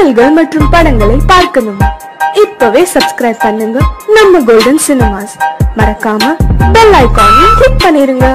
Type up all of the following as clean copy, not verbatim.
பாடல்கள் மற்றும் படங்களை பார்க்கணுமா? இப்பவே சப்ஸ்கிரைப் பண்ணுங்க நம்ம கோல்டன் சினிமாஸ். மறக்காம பெல் ஐகானையும் கிளிக் பண்ணிருங்க.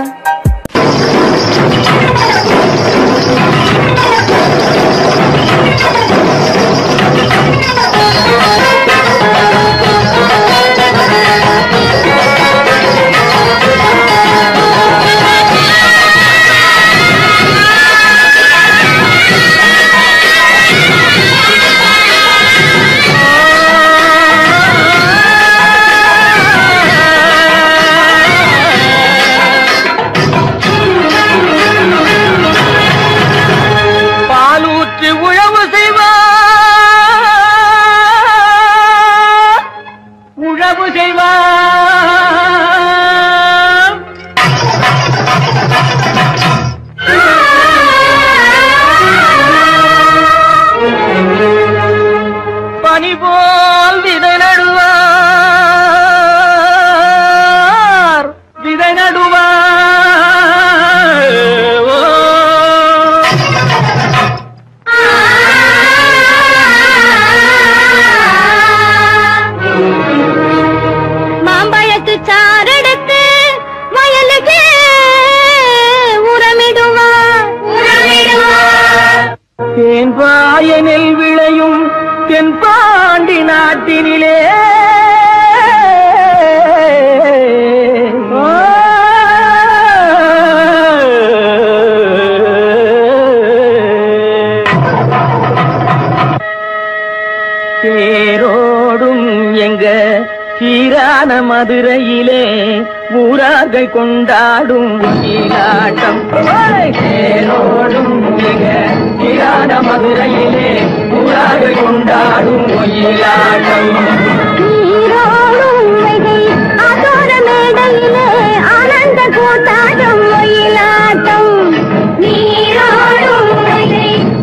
வாயனில் விளையும் தென்பாண்டி நாட்டினிலே தேரோடும் எங்க சீரான மதுரையிலே ஊரார்கள் கொண்டாடும் நீலாட்டம். தேரோடும் எங்க சீரான மதுரையிலே ஊரார்கள் கொண்டாடும் நீலாட்டம். மேடையிலே ஆனந்த கூத்தாடும் ஒயிலாட்டம். நீரோடும்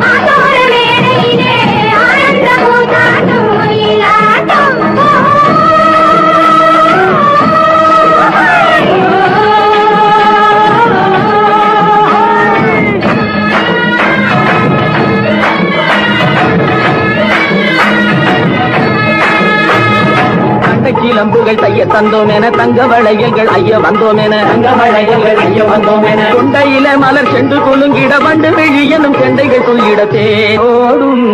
ஆதோர மேடையிலே ஆனந்த கூத்தாடும் ஒயிலாட்டம். கிளம்புகள் தைய தந்தோம் என தங்க வளையல்கள் ஐய வந்தோம் என தங்க வளையல்கள் ஐய வந்தோம் என கொண்டையில மலர் சென்று குலுங்கிட வண்டு வெளி எனும் செண்டைகள் துள்ளிட தேரோடும்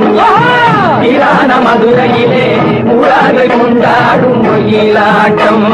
சீரான மதுரையிலே ஊரார்கள் கொண்டாடும் ஒயிலாட்டம்.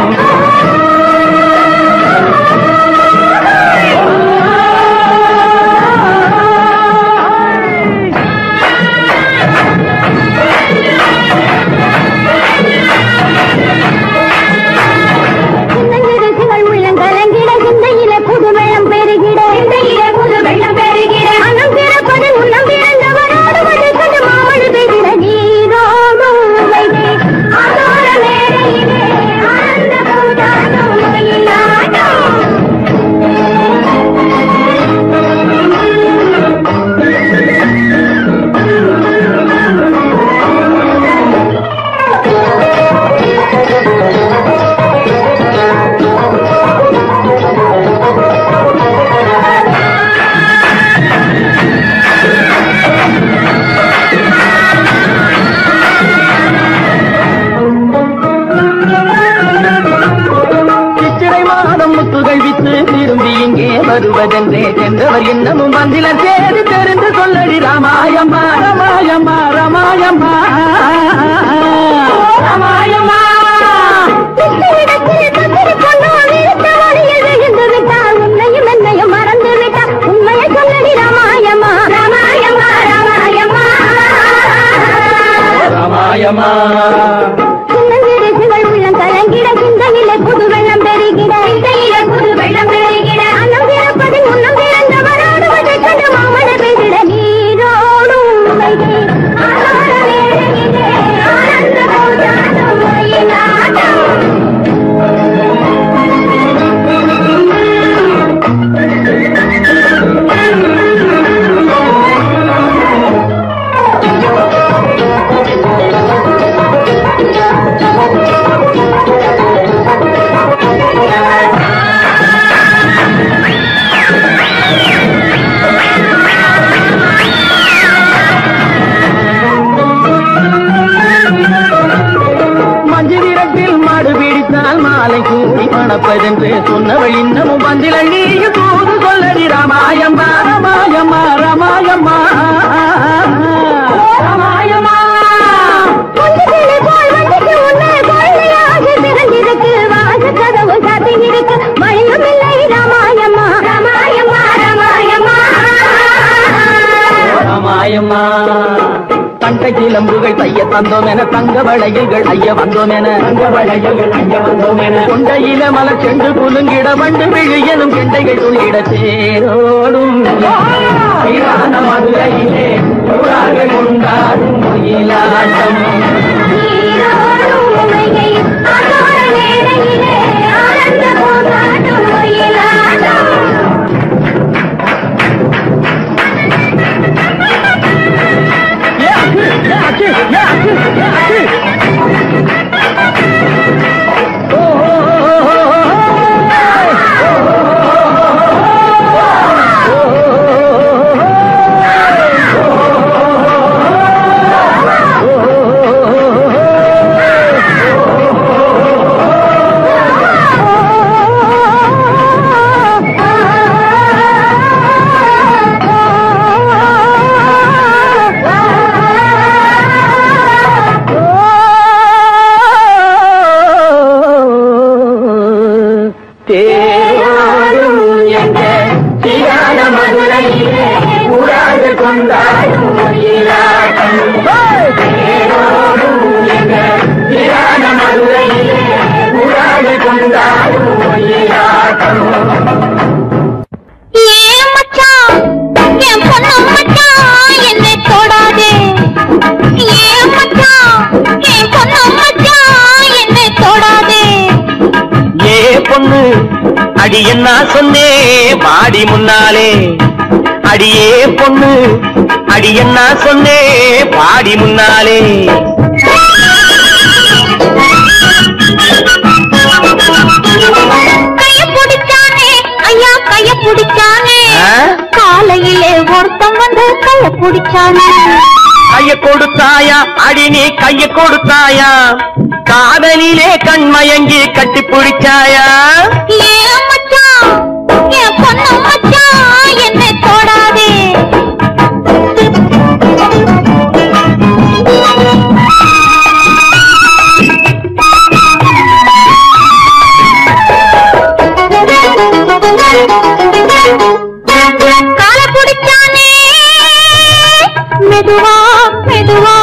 வருவதென்றே சென்றவர் இன்னமும் வந்திலர் தேடி தெரிந்து சொல்லடி ராமாயம்மா ராமாயம்மா ராமாயம்மா ராமாயம்மா. உன்னையும் என்னையும் மறந்து விட்டால் உண்மையை சொல்லடி ராமாயம்மா ராமாயம்மா ராமாயம்மா ராமாயம்மா. உள்ளம் கலங்கிட சிந்தையிலே புது வெள்ளம் பெருகிட சிந்தையிலே புது வெள்ளம் பெருகிட அன்னம் பிறப்பது முன்னம் பிறந்தவராடுவதை கண்டு மாமன பெருகிட நீரோடும் ஆனந்த போதாடும் ஒயிலாட்டம். மணப்பதென்று சொன்னவள் இன்னமும் வந்தில நீயும் தூது சொல்லடி ராமாயம்மா ராமாயம்மா ராமாயம்மா ராமாயம்மா ராமாயம்மா தண்டை கிளம்புகள் தைய தந்தோம் என தங்க வளையல்கள் ஐய வந்தோம் என தங்க வளையல்கள் ஐய வந்தோம் என கொண்டையில மலர் சென்று குலுங்கிட வண்டு விழியனும் கெண்டைகள் துள்ளிட தேரோடும் மதுரையிலே கொண்டாடும் மயிலாட்டம் அடி என்ன சொன்னே வாடி முன்னாலே அடியே பொண்ணு அடி என்ன சொன்னே வாடி முன்னாலே கைய பிடிச்சானே ஐயா கைய பிடிச்சானே காலையிலே ஒருத்தம் வந்து கைய பிடிச்சானே கைய கொடுத்தாயா அடி நீ கைய கொடுத்தாயா காதலிலே கண்மயங்கி கட்டி பிடிச்சாயா ஏன் மச்சான் என் பொண்ணு மச்சான் என்னை தொடாதே கால பிடிச்சானே மெதுவா மெதுவா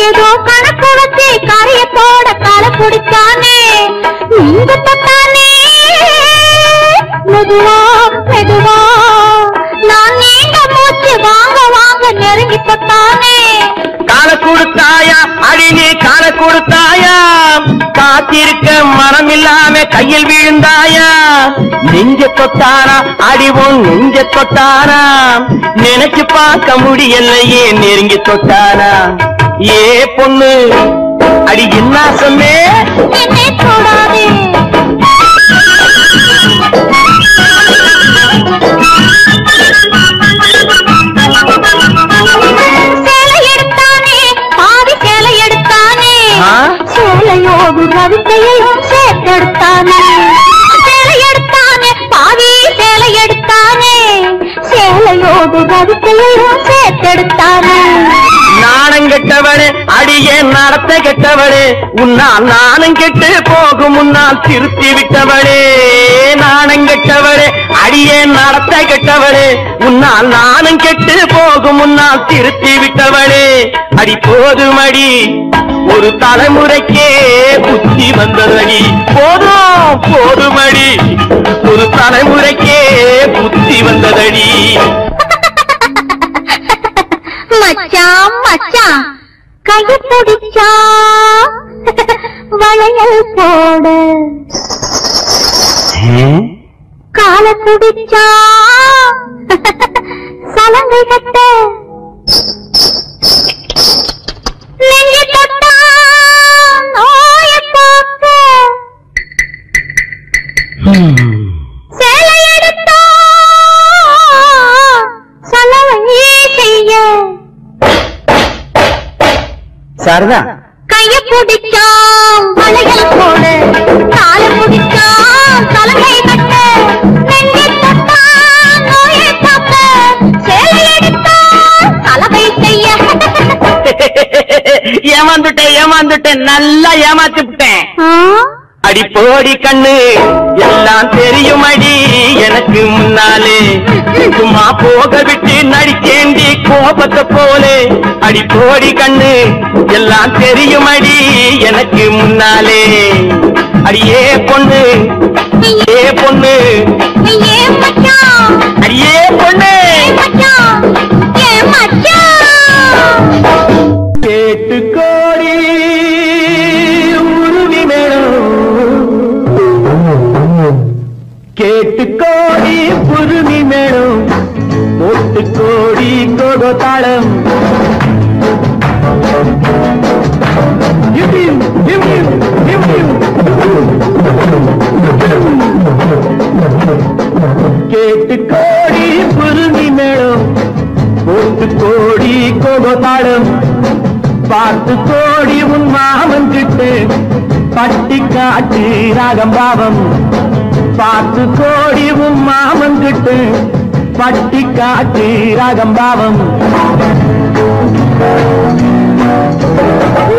ஏதோ கணக்கு வச்சு காரியத்தோட கால பிடிச்சானே நீங்க தொட்டானே மெதுவா மெதுவா நான் நீங்க மூச்சு வாங்க வாங்க நெருங்கி தொட்டானே கால கொடுத்தாயா அடி நீ கால கொடுத்தாயா காத்திருக்க மனம் இல்லாம கையில் விழுந்தாயா நெஞ்ச தொட்டானா அடிவோம் நெஞ்ச தொட்டானா நினைச்சு பார்க்க முடியலையே நெருங்கி தொட்டானா ஏ பொண்ணு அடி என்ன சொன்னே என்னை தொடாதே சேலை எடுத்தானே பாதி சேலை எடுத்தானே சேலையோடு ரவிக்கையையும் சேர்த்தெடுத்தானே சேலை எடுத்தானே பாதி சேலை எடுத்தானே சேலையோடு ரவிக்கையையும் சேர்த்தெடுத்தானே நாணம் கெட்டவளே அடியே நடத்த கெட்டவளே உன்னால் நாணம் கெட்டு போகும் முன்னால் திருத்தி விட்டவளே நாணம் கெட்டவளே அடியே நடத்த கெட்டவளே உன்னால் நாணம் கெட்டு போகும் முன்னால் திருத்தி விட்டவளே அடி போதுமடி ஒரு தலைமுறைக்கே புத்தி வந்ததடி போதும் போதுமடி ஒரு தலைமுறைக்கே புத்தி வந்ததடி மச்சான் மச்சான் கைய பிடிச்சா வளையல் போடு கால பிடிச்சா சலங்கை கட்ட நெஞ்ச தொட்டா நோய போக்க சேலை எடுத்தா சலவை செய்ய சாரதா கைய பிடிச்சா வளையல் போடு கால பிடிச்சா நான் சலங்கை கட்ட நெஞ்சை தொட்டா நோயை காக்க சேலை எடுத்தா சலவை செய்ய ஏமாந்துட்டேன் நல்லா ஏமாத்திவிட்டேன். அடி போடி கண்ணு எல்லாம் தெரியும் அடி எனக்கு முன்னாலே சும்மா போக விட்டு நடிக்கேண்டி கோபத்தை போலே. அடி போடி கண்ணு எல்லாம் தெரியும் அடி எனக்கு முன்னாலே. அடியே பொண்ணு ஏ பொண்ணு ஏ மச்சான் அடியே பொண்ணு மச்சான் ஏ மச்சான் கேட்டு கோடி உருவி மேலும் கேட்டு கோடி புருமி மேலும் போட்டு கோடி கோகோ தாளம் கேட்டு கோடி புருமி மேலும் போட்டு கோடி கோகோ தாளம் பார்த்து கோடி உன் மாமன் கிட்டு பட்டி காட்டு ராகம் பாவம். பார்த்து கோடி உன் மாமன் கிட்டு பட்டி காட்டு ராகம் பாவம்.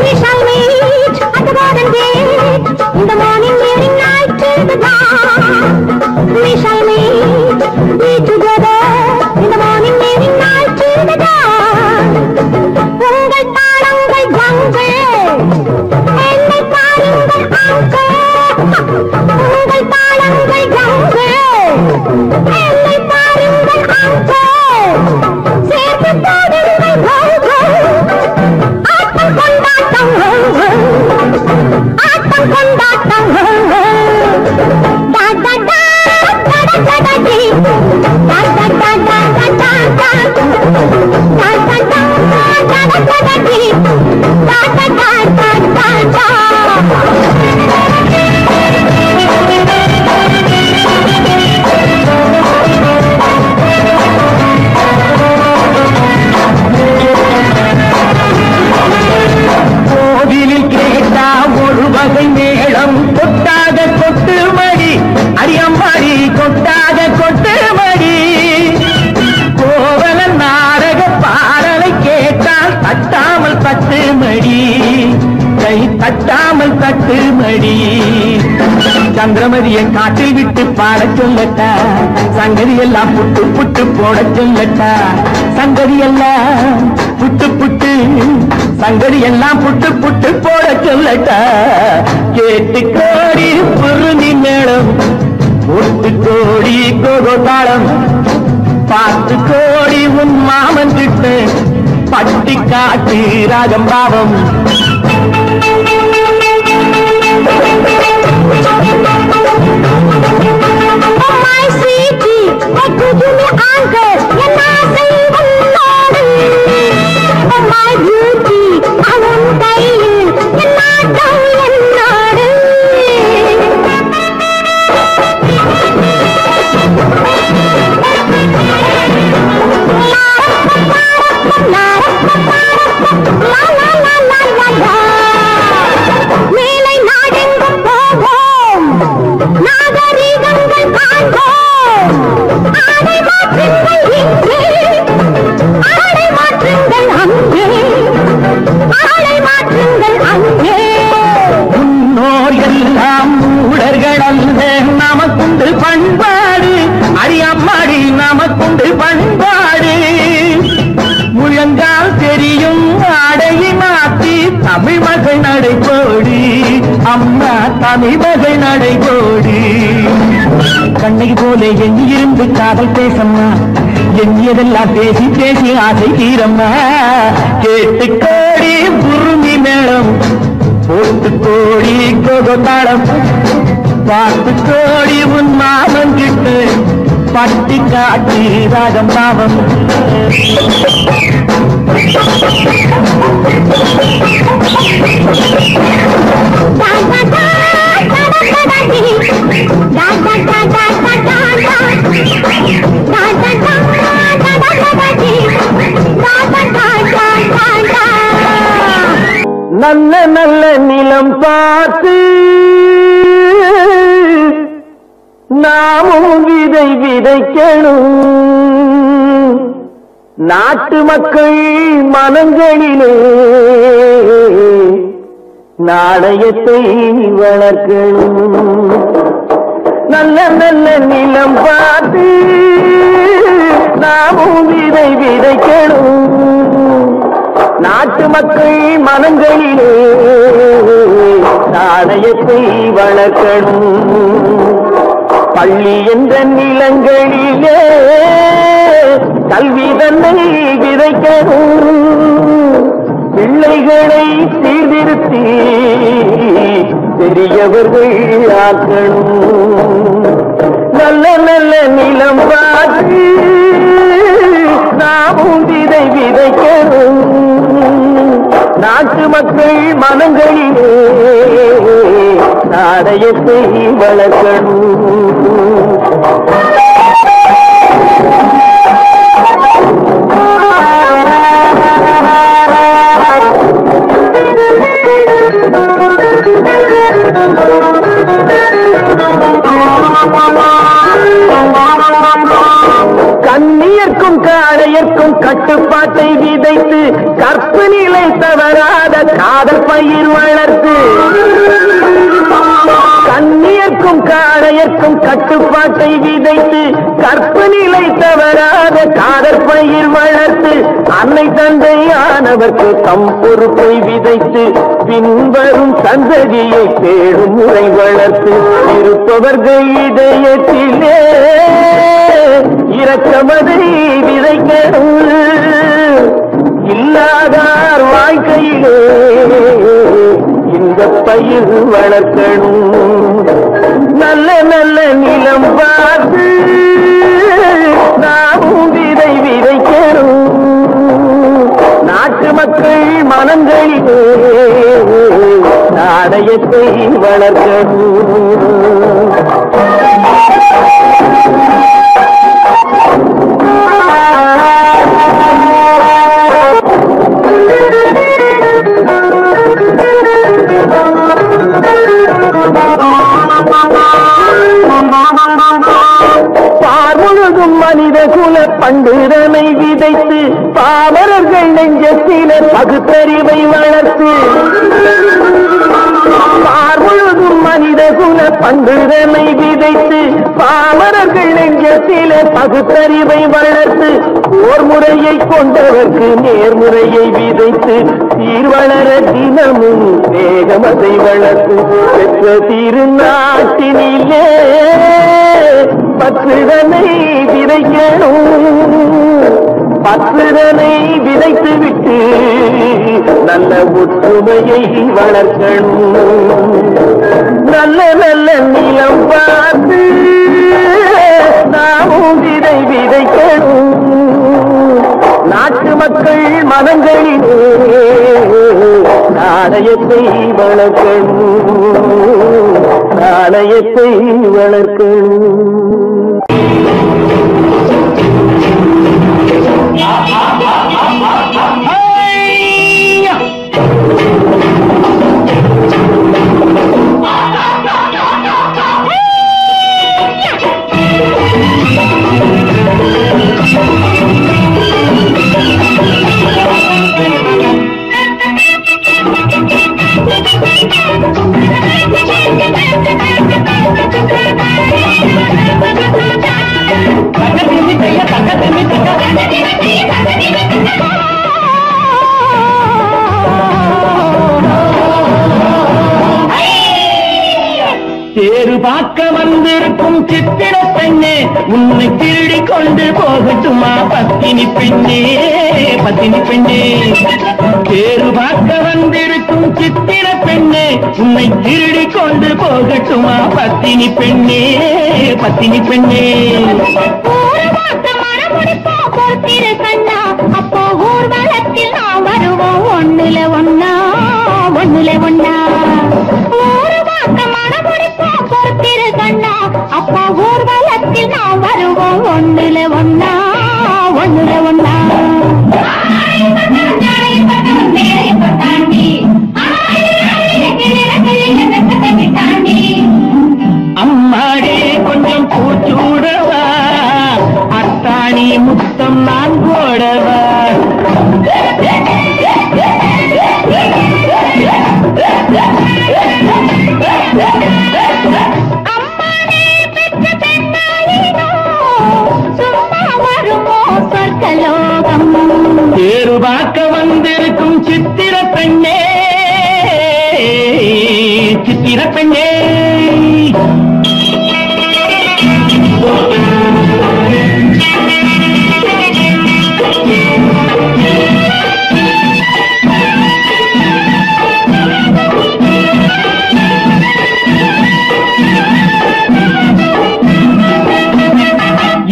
We shall meet at the garden gate in the morning, evening, night till the dawn. We shall be together in the morning, evening, night till the dawn. உங்கள் தாளங்கள் கங்கை என்னை பாருங்கள் அங்கே. உங்கள் தாளங்கள் கங்கை என்னை பாருங்கள் அங்கே. சேர்த்து பாடுங்கள் ஆட்டம் கொண்டாட்டம் ஆட்டம் கொண்டாட்டம் கோவிலில் கேட்டா ஒரு வகை மேளம் கொட்டாத கொட்டு மடி அடியம்மாடி கொட்டாத கொட்டு மடி. கோவல நாடக பாடலை கேட்டால் தட்டாமல் தட்டு மடி கை தட்டாமல் தட்டு மடி. சந்திரமதியை காட்டில் விட்டு பாட சொல்லட்டா சங்கதி எல்லாம் புட்டு புட்டு போட சொல்லட்டா. சங்கதி எல்லாம் புட்டு புட்டு சங்கதி எல்லாம் புட்டு புட்டு போட சொல்லட்டா. கேட்டு கோடி புருமி மேளம் ஒட்டு கோடி கோகோ தாளம். பார்த்து கோடி உன் மாமன் கிட்ட பட்டி காட்டு ராகம் பாவம். my sweetie, I could do me anchor, and I say unnode. Oh my beauty, I won't die, and I don't unnode. La la la la la la. மேலை நாடெங்கும் போவோம் நாகரீகங்கள் காண்போம். ஆடை மாற்றுங்கள் இங்கே ஆடை மாற்றுங்கள் அங்கே ஆடை மாற்றுங்கள் அங்கே. முன்னோர் எல்லாம் மூடர்கள் அல்ல நமக்குண்டு பண்பாடு அடியம்மாடி நமக்குண்டு பண்பாடு. முழங்கால் தெரியும் ஆடையை மாற்றி தமிழ் மகள் நடைபோடி அம்மா தமிழ் மகள் நடைபோடி. கண்ணகி போல எண்ணியிருந்து காதல் பேசம்மா எண்ணியதெல்லாம் பேசி பேசி ஆசை தீரம்மா. கேட்டு கோடி புருமி மேளம் போட்டு கோடி கோகோ தாளம். பார்த்து கோடி உன் மாமன் கிட்டு பட்டி காட்டி ராகம் பாவம். நல்ல நல்ல நிலம் பார்த்து நாமும் விதை விதைக்கணும் நாட்டு மக்கள் மனங்களிலே நாணயத்தை வளர்க்கணும் நல்ல நல்ல நிலம் பார்த்து நாமும் விதை விதைக்கணும் நாட்டு மக்கள் மனங்களிலே நாணயத்தை வளர்க்கணும் பள்ளி என்ற நிலங்களிலே கல்வி தன்னை விதைக்கணும் பிள்ளைகளை சீர்திருத்தி பெரியவர்கள் ஆக்கணும் நல்ல நல்ல நிலம் பார்த்து நாமும் விதை விதைக்கணும் நாட்டு மக்கள் மனங்களிலே நாணயத்தை வளர்க்கணும் கண்ணியர்க்கும் காளையர்க்கும் கட்டுப்பாட்டை விதைத்து கற்பு நிலை தவறாத காதல் பயிர் வளர்த்து கண்ணியர்க்கும் காளையர்க்கும் கட்டுப்பாட்டை விதைத்து கற்பு நிலை தவறாத காதல் பயிர் வளர்த்து அன்னை தந்தையானவர்க்கு தம் பொறுப்பை விதைத்து பின்வரும் சந்ததியை தேடும் முறை வளர்த்து இருப்பவர்கள் இதயத்திலே இரக்கமதை விதைக்கணும் இல்லாதார் வாழ்க்கையிலே இந்த பயிர் வளர்க்கணும் நல்ல நல்ல நிலம் பார்த்து நாமும் விதை விதைக்கணும் நாட்டு மக்கள் மனங்களிலே நாணயத்தை வளர்க்கணும் பார்முழுதும் மனித குல பண்டுதனை விதைத்து பாமரர்கள் நெஞ்சத்தில பகுத்தறிவை வளர்த்து பார்முழுதும் மனித குல பண்டுதனை விதைத்து பாமரர்கள் நெஞ்சத்தில பகுத்தறிவை வளர்த்து ஓர் முறையை கொண்டவர்க்கு நேர்முறையை விதைத்து சீர்வளர தினமும் வேகமதை வளர்த்து பெற்ற திருநாட்டினிலே பற்றுதனை விதைக்கணும் பற்றுதனை விதைத்து விட்டு நல்ல ஒற்றுமையை வளர்க்கணும் நல்ல நல்ல நிலம் பார்த்து நாமும் விதை விதைக்கணும் நாட்டு மக்கள் மனங்களிலே நாணயத்தை வளர்க்கணும் நாணயத்தை வளர்க்கணும் தேரு பார்க்க வந்திருக்கும் சித்திர பெண்ணே உன்னை திருடி கொண்டு போகட்டுமா பத்தினி பெண்ணே பத்தினி பெண்ணே தேரு பார்க்க வந்திருக்கும் சித்திர பெண்ணே உன்னை திருடி கொண்டு போகட்டுமா பத்தினி பெண்ணே பத்தினி பெண்ணே அப்போ ஊர்வலத்தில் நான் வருவோம் ஒண்ணுல ஒன்னா ஒண்ணுல ஒன்னா பொறுத்திரு கண்ணா அப்பா ஊர்வலத்தில் நான் வருவோம் ஒண்ணுல ஒன்னா ஒண்ணுல ஒன்னா அம்மாடே கொஞ்சம் சித்திர பெண்ணே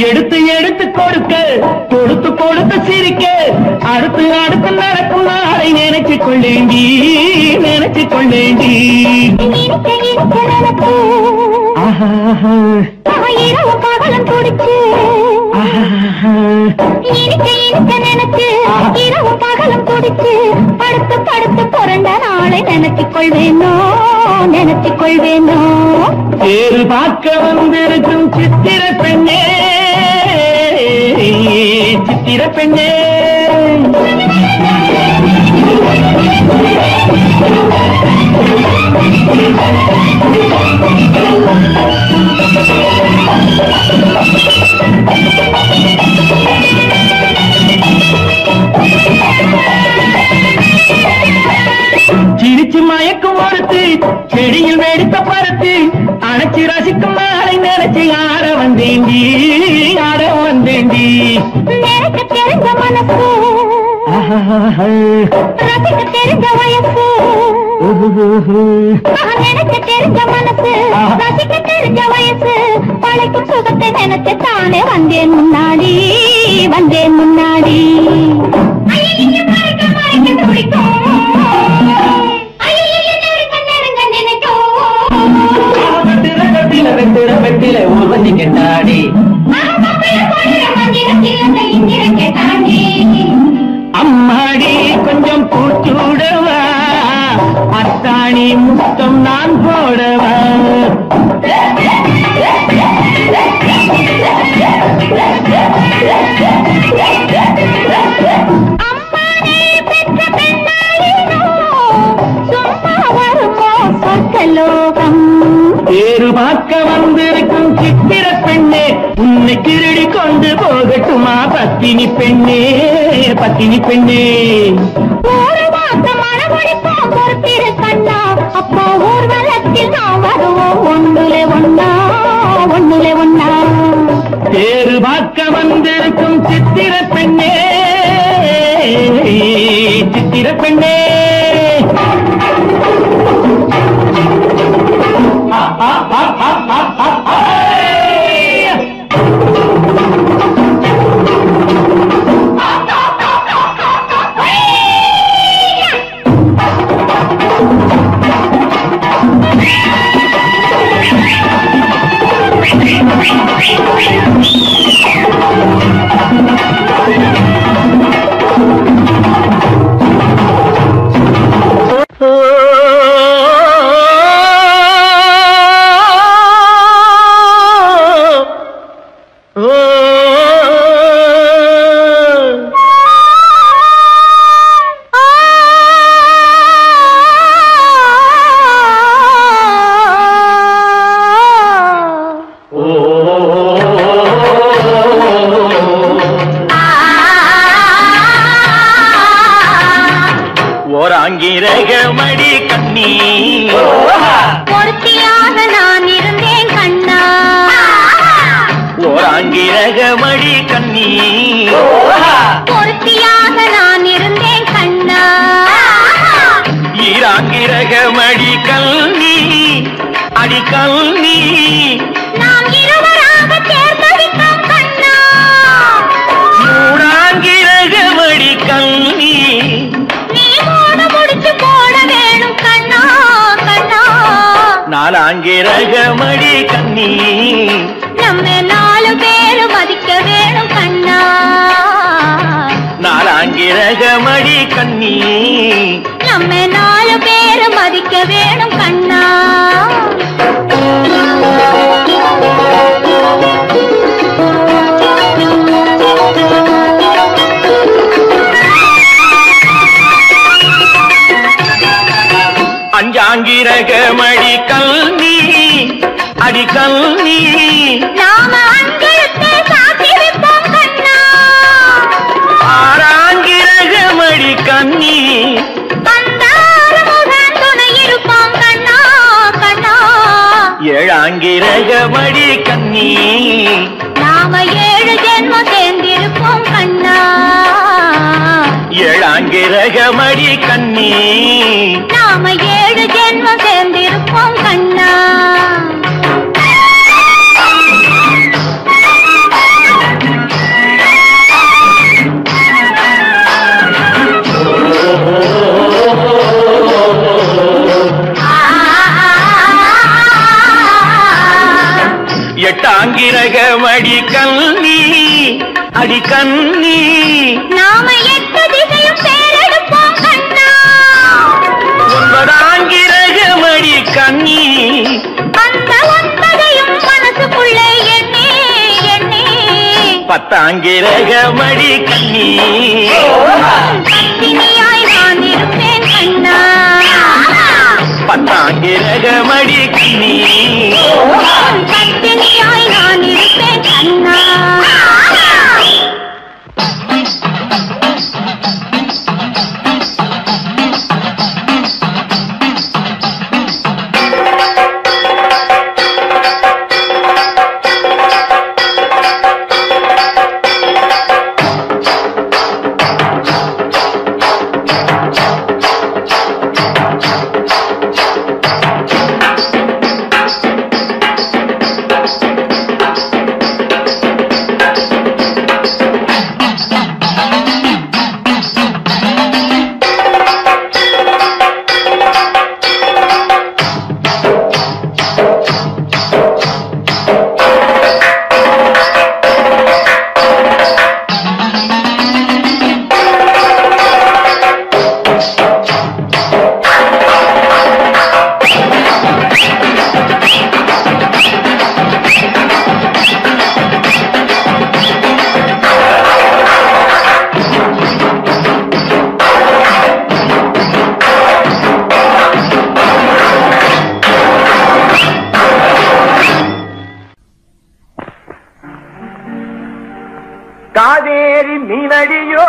எடுத்து எடுத்து கொடுக்க கொடுத்து கொடுத்து சிரிக்க அடுத்து அடுத்து நடக்கும் நாளை நினைச்சு கொள்ளேண்டி நினைச்சு கொள்ளேண்டி இரவு பகலும் துடிச்சு நினைச்சு இரவு பகலும் துடிச்சு படுத்து படுத்து பிறந்த நாளை நினைச்சு கொள்வேனோ நினைச்சு கொள்வேனோ பேரு பார்க்க வந்திருக்கும் சித்திர பெண்ணே சித்திர பெண்ணே சிரிச்சு மயக்கும் ஒருத்து செடியில் வெடித்த பருத்து அணைச்சி ரசிக்கும் நாளை நினைச்சு ஆட வந்தேண்டி ஆட வந்தேண்டி எனக்கு தெரிஞ்ச மனசு ரசிக்க தெரிஞ்ச வயசு நினைக்க தெரிஞ்ச மனசு ரசிக்க தெரிஞ்ச வயசு பழைக்கும் சுகத்தை நினைச்சு தானே வந்தேன் முன்னாடி வந்தேன் முன்னாடி வெட்டில ஊர்வசி கெட்டாடி அம்மாடி கொஞ்சம் பூச்சூடவா அத்தாணி முத்தம் நான் போடவா பேரு பார்க்க வந்திருக்கும் சித்திர பெண்ணே உன்னை திருடி கொண்டு போகட்டுமா பத்தினி பெண்ணே பத்தினி பெண்ணே ஒரு மாசம் மனமொழிப்போம் பொறுத்திரு கண்ணா அப்போ ஊர்வலத்தில் நாம் வருவோம் ஒன்றுலே ஒன்னா ஒன்றுலே ஒன்னா பேரு பார்க்க வந்திருக்கும் சித்திர பெண்ணே சித்திர பெண்ணே ஓராங்கிரகமடி கண்ணி பொறுத்தியாக நான் இருந்தேன் கண்ணா ஓராங்கிரகமடி கண்ணி பொறுத்தியாக நான் இருந்தேன் கண்ணா ஈராங்கிரகமடி கல்வி அடி கல்வி நாம் இருவராக சேர்ந்தடித்தோம் கண்ணா மூடாங்கிரகமடி கல்வி நீ மூட முடிச்சு போட வேணும் கண்ணா கண்ணா நாலாங்கிரகமடி கண்ணி நம்ம 4 பேரு மதிக்க வேணும் கண்ணா நாலாங்கிரகமடி கண்ணி நம்ம 4 பேரு மதிக்க வேணும் கண்ணா அஞ்சாங்கிரகமடி கல்வி அடி கல்வி நாம அங்கலத்தை சாத்தி வைப்போம் கண்ணா ஆறாங்கிரகமடி கண்ணி அந்தார முகன் துணை இருப்போம் கண்ணா ஏழாங்கிரகமடி கண்ணி நாம 7 ஜென்மம் சேர்ந்திருப்போம் கண்ணா. ஏழாங்கிரகமடி கண்ணி நாம 7 ஜென்மம் சேர்ந்திருப்போம் கண்ணா. எட்டாங்கிரகமடி கண்ணி அடி கண்ணி நாம 8 திசையும் பேரெடுப்போம் கண்ணா. 9ஆங்கிரகமடி கண்ணி அந்த 9ஐயும் மனசுக்குள்ளே எண்ணி எண்ணி 10ஆங்கிரகமடி கண்ணி பத்தினியாய் நான் இருப்பேன் கண்ணா. 10ஆங்கிரகமடி கண்ணி பத்தினியாய் நான் இருப்பேன் கண்ணா. காவேரி மீனடியோ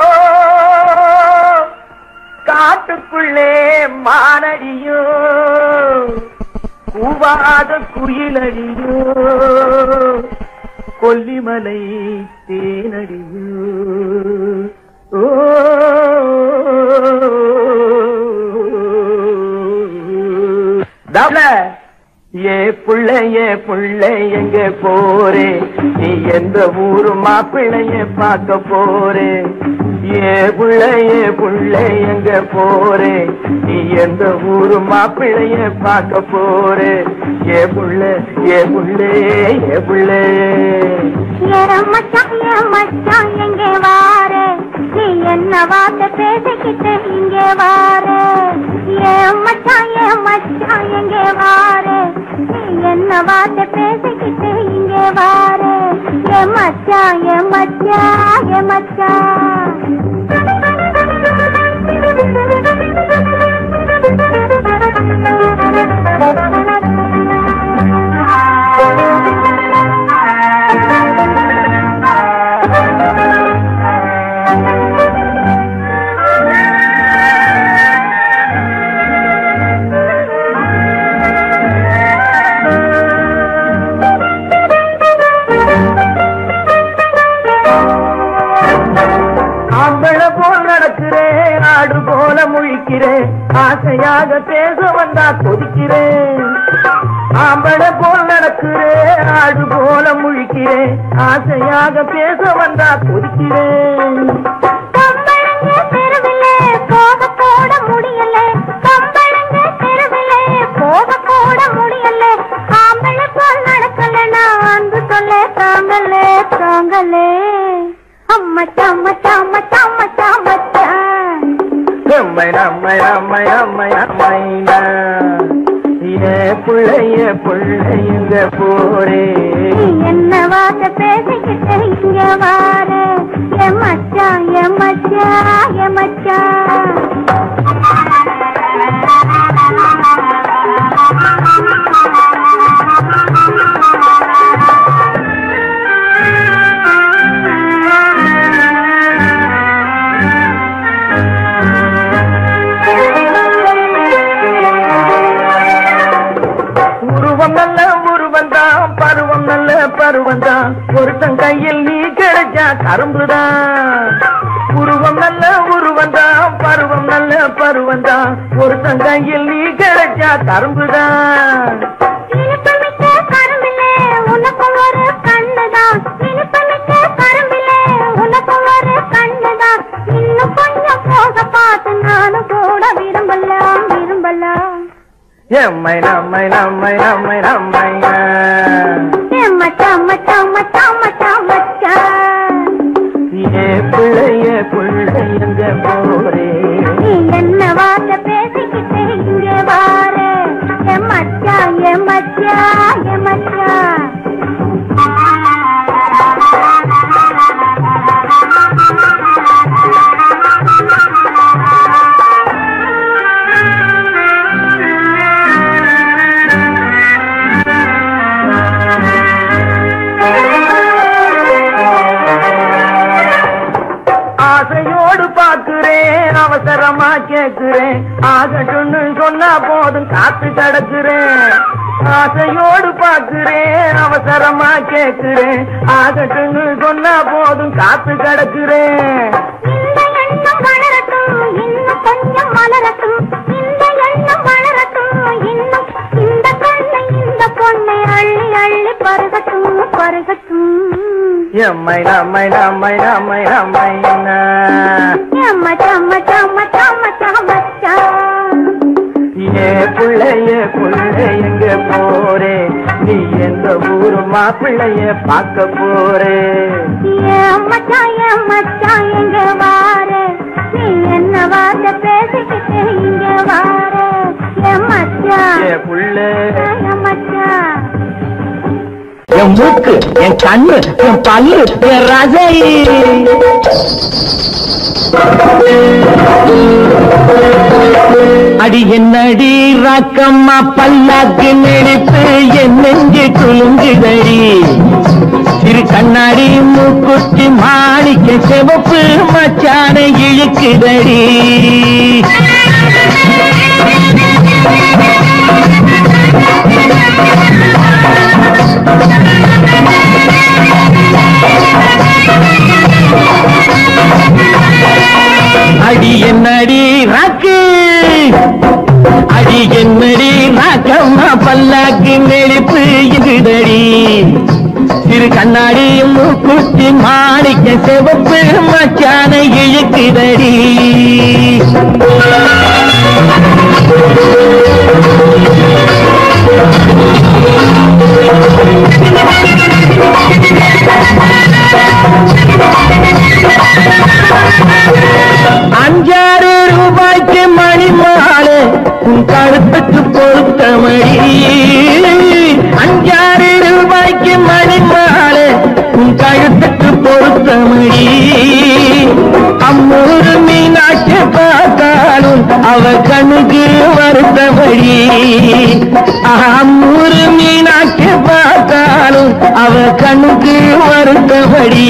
காட்டுக்குள்ளே மானடியோ கூவாத குயிலடியோ கொல்லிமலை தேனடியோ ஓ ஏ புள்ள எங்க போரே நீ எந்த ஊரு மாப்பிள்ளைய பார்க்க போரே ஏ புள்ள எங்க போரே நீ எந்த ஊரு மாப்பிள்ளைய பார்க்க போரே ஏ புள்ள மச்சான் எங்கே வாரே நீ என்ன வார்த்தை பேசிக்கிட்டு இங்கே வாரே மச்சான் எங்கே வாரே நீ என்ன வார்த்தை பேசிக்கிட்டு இங்கே வாரே மச்சான் ஆடு போல முழிக்கிறேன் ஆசையாக பேச வந்தா கொதிக்கிறேன் ஆம்பளை போல் நடக்கிறேன் ஆடு போல முழிக்கிறேன் ஆசையாக பேச வந்தா கொதிக்கிறேன் போக போட முடியல கம்பளங்க தெருவிலே போக போட முடியல ஆம்பளை போல் நடக்கல நான் அன்பு சொல்ல தாங்கலே தாங்கலே அம்மச்சா அம்மச்சா அம்மச்சா அம்மச்சா அம்மச்சா புள்ளைங்க போரே என்ன வார்த்தை பேசிக்கிட்டு இங்க வாரே எம்மச்சா எம்மச்சா எம்மச்சா அரும்புதான். உருவம் நல்ல உருவந்தான், பருவம் நல்ல பருவந்தான், ஒரு கையில் நீ கிடைச்சா கரும்புதான். இனிப்புமிக்க கரும்பிலே உனக்கும் ஒரு கண்ணுதான், இனிப்புமிக்க கரும்பிலே உனக்கும் ஒரு கண்ணுதான், இன்னும் கொஞ்சம் போக பார்த்து நானும் கூட விரும்பலாம் விரும்பலாம். எம்மை நம்மை நம்மை நம்மை நம்மையா மச்சான் மச்சான் மச்சான் மச்சான் மச்சான், ஏ பிள்ளைய பிள்ளை எங்க போரே, நீ என்ன வார்த்தை பேசிக்கிட்டே இங்கே வாரே, என் மச்சான் என் மச்சான் என் மச்சான். ஆசையோடு பாக்குறேன், அவசரமா கேக்குறேன், ஆகட்டும்னு சொன்னா போதும் காத்து கிடக்குறேன். ஆசையோடு பாக்குறேன், அவசரமா கேக்குறேன், ஆகட்டும்னு சொன்னா போதும் காத்து கிடக்குறேன். இந்த எண்ணம் வளரட்டும் இன்னும் கொஞ்சம் வளரட்டும், இந்த எண்ணம் வளரட்டும் இன்னும், இந்த கண்ணை இந்த பொண்ணை அள்ளி அள்ளி பருகட்டும் பருகட்டும். எம்மை நம்மை நம்மை நம்மை நம்மையா மச்சான் மச்சான் மச்சான் மச்சான் மச்சான், ஏ பிள்ளைய பிள்ளை எங்க போரே, நீ எந்த ஊரு மாப்பிள்ளைய பார்க்க போரே. என் மச்சான் எங்க வாரே, நீ என்ன வார்த்தை பேசிக்கிட்டே இங்க வாரே, என் மச்சான் ஏ புள்ளே, என் மச்சான். என் மூக்கு, என் கண்ணு, என் பல்லு, என் ரசை. அடி என்னடி ராக்கம்மா பல்லாக்கு நெடுப்பு என் நெஞ்சு குலுங்குதடி, சிறு கண்ணாடி மூக்குத்தி மாணிக்க சிவப்பு மச்சான இழுக்குதடி. அடி என்னடி ராக்கு, அடி என்னடி ராக்கம்மா பல்லாக்கு நெடுப்பு இதுதடி, சிறு கண்ணாடி மூக்குத்தி மாணிக்க சிவப்பு மச்சான இழுக்குதடி. ₹5 மணி மாலை உன் கழுத்துக்கு பொருத்தமடி, ₹5 மணி மாலை உன் கழுத்துக்கு பொருத்தமடி. அம்மூரு மீனாட்சி பார்த்தாலும் அவ கண்ணுக்கு வருத்தமடி, அம்மூரு மீனாட்சி பார்த்தாலும் அவ கண்ணுக்கு வருத்தமடி.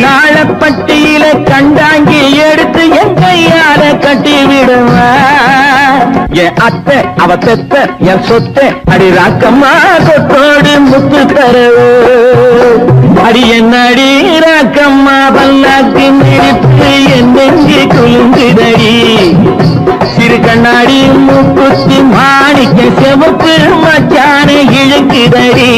நாளப்பட்டியில கண்டாங்கி எடுத்து என் கையால கட்டி விடுவா, என் அத்தை அவ பெத்த என் சொத்தை அடி ராக்கம்மா கொத்தோடு முத்து தரவு. அடி என்னடி ராக்கம்மா பல்லாக்கின் இடிப்பு என் நெஞ்சு குலுங்குதடி, சிறு கண்ணாடி மூக்குத்தி மாணிக்க சிவப்பு மச்சான இழுக்குதடி.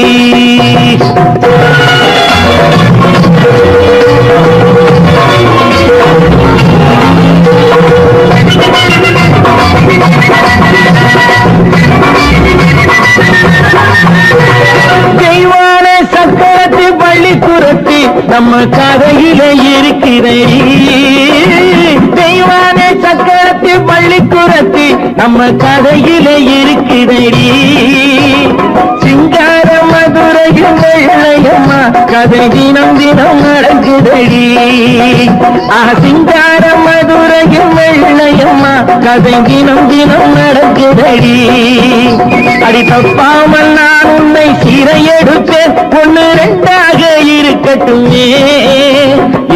தெய்வான சக்கரத்து பள்ளி குரத்தி நம்ம கதையில இருக்கிறடி, தெய்வான சக்கரத்து பள்ளி குரத்தி நம்ம கதையில இருக்கிறடி. சிங்கார மதுரையும் வெள்ளையம்மா கதை தினம் தினம் நடக்குதடி, சிங்கார மதுரையும் வெள்ளையம்மா கதை தினம் தினம் நடக்குதடி. அடி தப்பாமல் நான் உன்னை சீரை எடுப்பேன், 1 2ஆக இருக்கட்டுமே.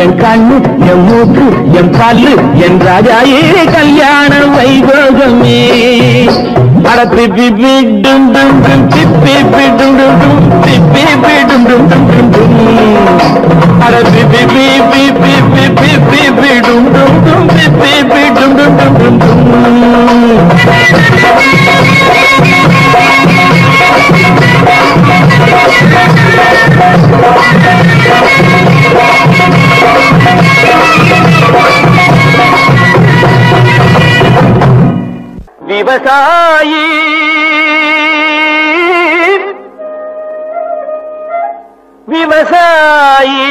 என் கண்ணு, என் மூக்கு, என் பல்லு, என் ராஜாயே கல்யாண வைபோகமே. அட பிப்பி டும் டும் டும் பிப்பி டும் டும் டும் பிப்பி டும் டும் டும் டும் அட பிப்பி பிப்பி பிப்பி பிப்பி டும் டும் டும் பிப்பி டும் டும் டும் டும் விவசாயி விவசாயி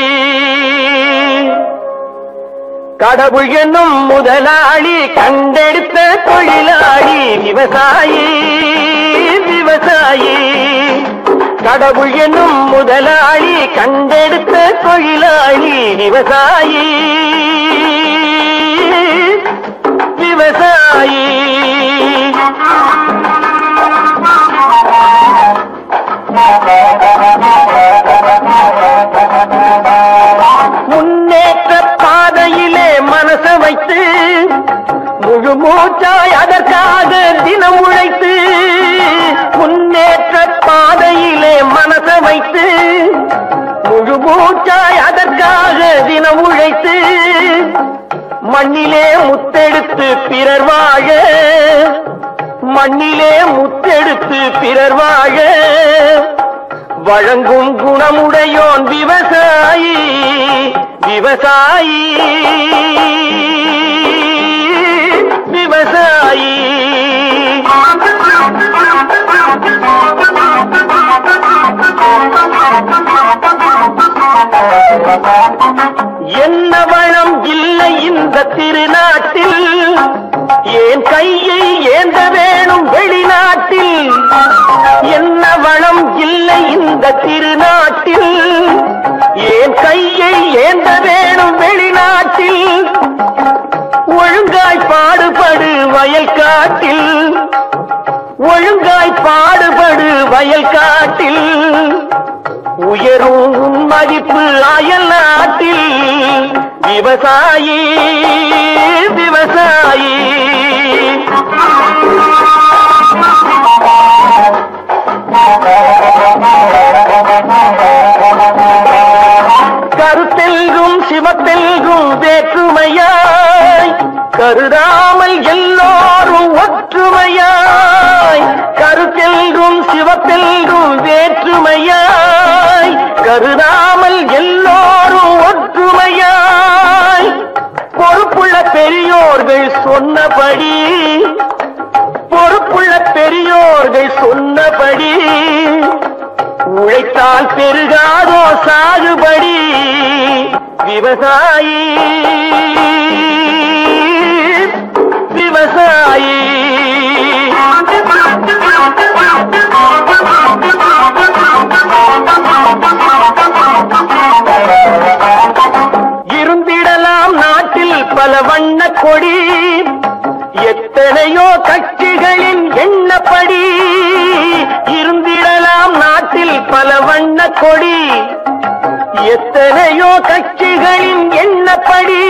கடவுள் என்னும் முதலாளி கண்டெடுத்த தொழிலாளி விவசாயி விவசாயி கடவுள் என்னும் முதலாளி கண்டெடுத்த தொழிலாளி விவசாயி விவசாயி முன்னேற்ற பாதையிலே மனச வைத்து முழு மூச்சாய் அதற்காக தினம் உழைத்து முன்னேற்ற பாதையிலே மனச வைத்து முழு மூச்சாய் அதற்காக தினம் உழைத்து மண்ணிலே முத்தெடுத்து பிறர் வாழ மண்ணிலே முத்தெடுத்து பிறர் வாழ வழங்கும் குணமுடையோன் விவசாயி விவசாயி விவசாயி என்ன வளம் இல்லை இந்த திருநாட்டில் ஏன் கையை ஏந்த வேணும் வெளிநாட்டில் என்ன வளம் இல்லை இந்த திருநாட்டில் ஏன் கையை ஏந்த வேணும் வெளிநாட்டில் ஒழுங்காய் பாடுபடு வயல் காட்டில் ஒழுங்காய் பாடுபடு வயல் காட்டில் உயரும் மதிப்பு அயல் நாட்டில் விவசாயி விவசாயி கருத்தெல்கும் சிவத்தெல்கும் வேற்றுமையாய் கருதாமல் எல்லோரும் ஒற்றுமையாய் கருத்தெல்கும் சிவத்தெல்கும் வேற்றுமையாய் கருதாமல் எல்லோரும் ஒற்றுமையாய் பொறுப்புள்ள பெரியோர்கள் சொன்னபடி பொறுப்புள்ள பெரியோர்கள் சொன்னபடி உழைத்தால் பெருகாதோ சாகுபடி விவசாயி விவசாயி இருந்திடலாம் நாட்டில் பல வண்ண கொடி எத்தனையோ கட்சிகளின் எண்ணப்படி இருந்திடலாம் நாட்டில் பல வண்ண கொடி எத்தனையோ கட்சிகளின் எண்ணப்படி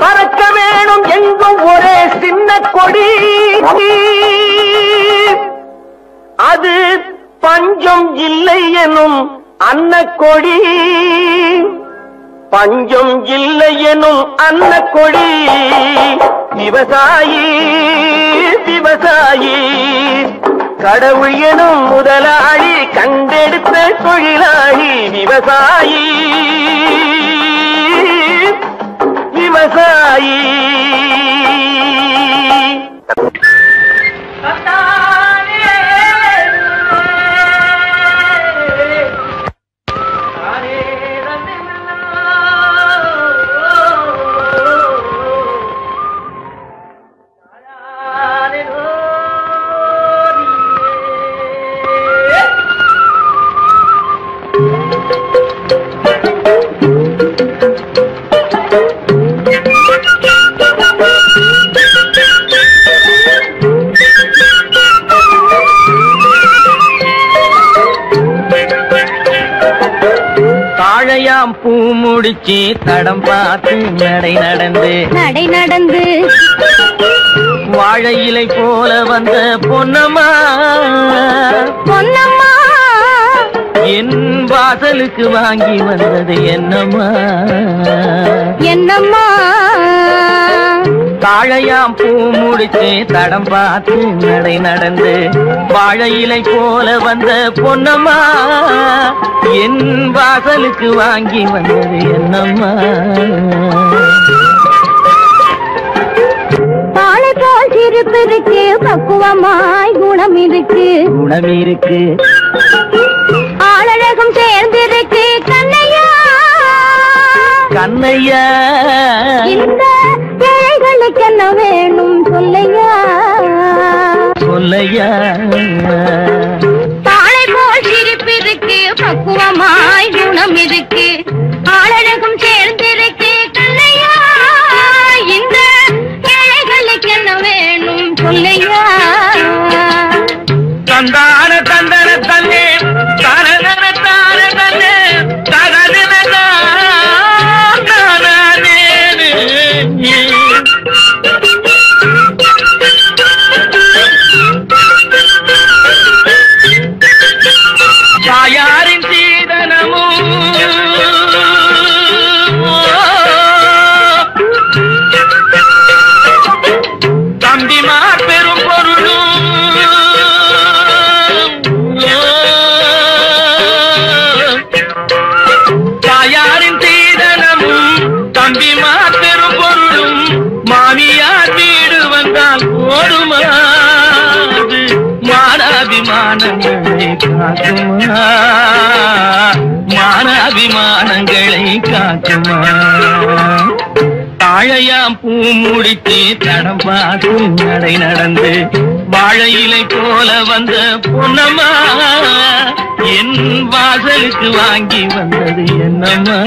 பறக்க வேணும் எங்கும் ஒரே சின்ன கொடி அது பஞ்சம் இல்லை எனும் அன்னக்கொடி பஞ்சம் இல்லை எனும் அன்னக்கொடி விவசாயி விவசாயி கடவுள் எனும் முதலாளி கண்டெடுத்த தொழிலாளி விவசாயி விவசாயி தாழையாம் பூ முடிச்சு தடம் பார்த்து நடை நடந்து வாழை இலை போல வந்த பொன்னம்மா பொன்னம்மா என் வாசலுக்கு வாங்கி வந்தது என்னம்மா என்னம்மா தாழையாம் பூ முடிச்சு தடம் பார்த்து நடை நடந்து வாழை இலை போல வந்த பொன்னம்மா என் வாசலுக்கு வாங்கி வந்தது என்னம்மா பாலை போல் சிரிப்பு இருக்கு பக்குவமாய் குணம் இருக்கு ஆளழகும் சேர்ந்திருக்கு கண்ணையா கண்ணையா இந்த ஏழைகளுக்கு என்ன வேணும் சொல்லையா பாலை போல் சிரிப்பு இருக்கு பக்குவமாய் குணம் இருக்கு ஆளழகும் சேர்ந்திருக்கு கண்ணையா இந்த ஏழைகளுக்கு என்ன வேணும் சொல்லையா தந்தான தந்தன தன்னே தரதன தான தன்னே தரதன தானே தாயாரின் சீதனமும் தம்பிமார் பெரும் பொருளும் தாயாரின் சீதனமும் தம்பிமார் பெரும் பொருளும் மாமியார் வீடு வந்தால் போடுமாது மானாபிமானங்களை காக்குமா மானாபிமானங்களை காக்குமா தாழையாம் பூ முடித்து தடம் பார்த்து நடை நடந்து வாழை இலை போல வந்த பொன்னம்மா என் வாசலுக்கு வாங்கி வந்தது என்னம்மா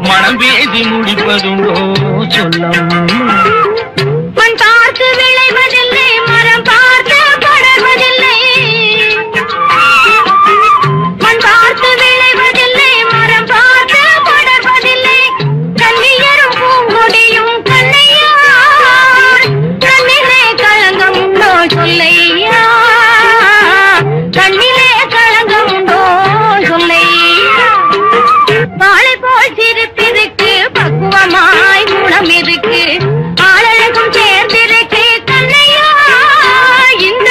மனம் பேசி முடிப்பதுண்டோ சொல்லம்மா மண் பார்த்து விளைவதில்லை மரம் பார்த்து படர்வதில்லை மண் பார்த்து விளைவதில்லை மரம் பார்த்து படர்வதில்லை கண்ணியரும் பூங்கொடியும் கண்ணையா கண்ணிலே களங்கம் உண்டோ சொல்லையா கண்ணிலே களங்கம் உண்டோ சொல்லையா பாலை போல் சிரிப்பிருக்கு பக்குவமாய் குணம் இருக்கு ஆளழகும் சேர்ந்திருக்கு கண்ணையா இந்த